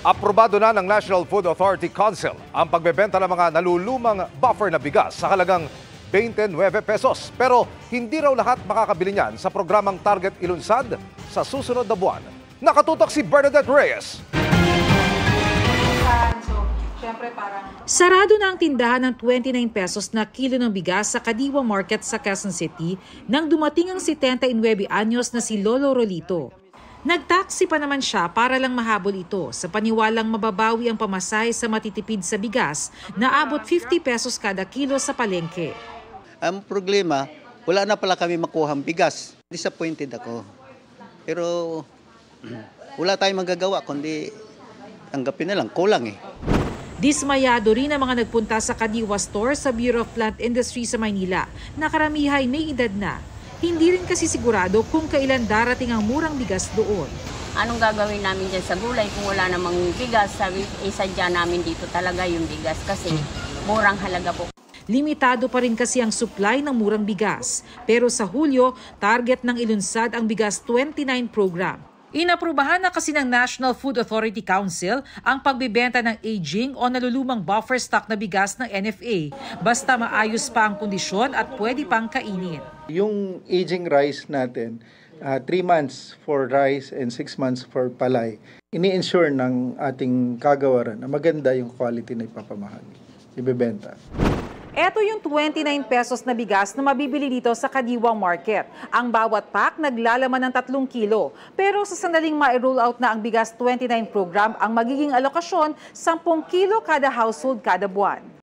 Aprobado na ng National Food Authority Council ang pagbebenta ng mga nalulumang buffer na bigas sa halagang 29 pesos. Pero hindi raw lahat makakabili niyan sa programang Target Ilunsad sa susunod na buwan. Nakatutok si Bernadette Reyes. Sarado na ang tindahan ng 29 pesos na kilo ng bigas sa Kadiwa Market sa Quezon City nang dumating ang 79 anyos na si Lolo Rolito. Nagtaksi pa naman siya para lang mahabol ito sa paniwalang mababawi ang pamasahe sa matitipid sa bigas na abot 50 pesos kada kilo sa palengke. Ang problema, wala na pala kami makuhang bigas. Disappointed ako. Pero wala tayong magagawa kundi tanggapin na lang, kulang eh. Dismayado rin ang mga nagpunta sa Kadiwa Store sa Bureau of Plant Industry sa Maynila na karamihan may edad na. Hindi rin kasi sigurado kung kailan darating ang murang bigas doon. Anong gagawin namin dyan sa gulay kung wala namang bigas? Sabi, isadya namin dito talaga yung bigas kasi murang halaga po. Limitado pa rin kasi ang supply ng murang bigas. Pero sa Hulyo, target ng ilunsad ang Bigas 29 program. Inaprubahan na kasi ng National Food Authority Council ang pagbibenta ng aging o nalulumang buffer stock na bigas ng NFA basta maayos pa ang kondisyon at pwede pang kainin. Yung aging rice natin, 3 months for rice and 6 months for palay, ini-ensure ng ating kagawaran na maganda yung quality na ipapamahagi, ibebenta. Ito yung 29 pesos na bigas na mabibili dito sa Kadiwa Market. Ang bawat pack naglalaman ng 3 kilo. Pero sa sandaling ma-roll out na ang Bigas 29 program, ang magiging alokasyon 10 kilo kada household kada buwan.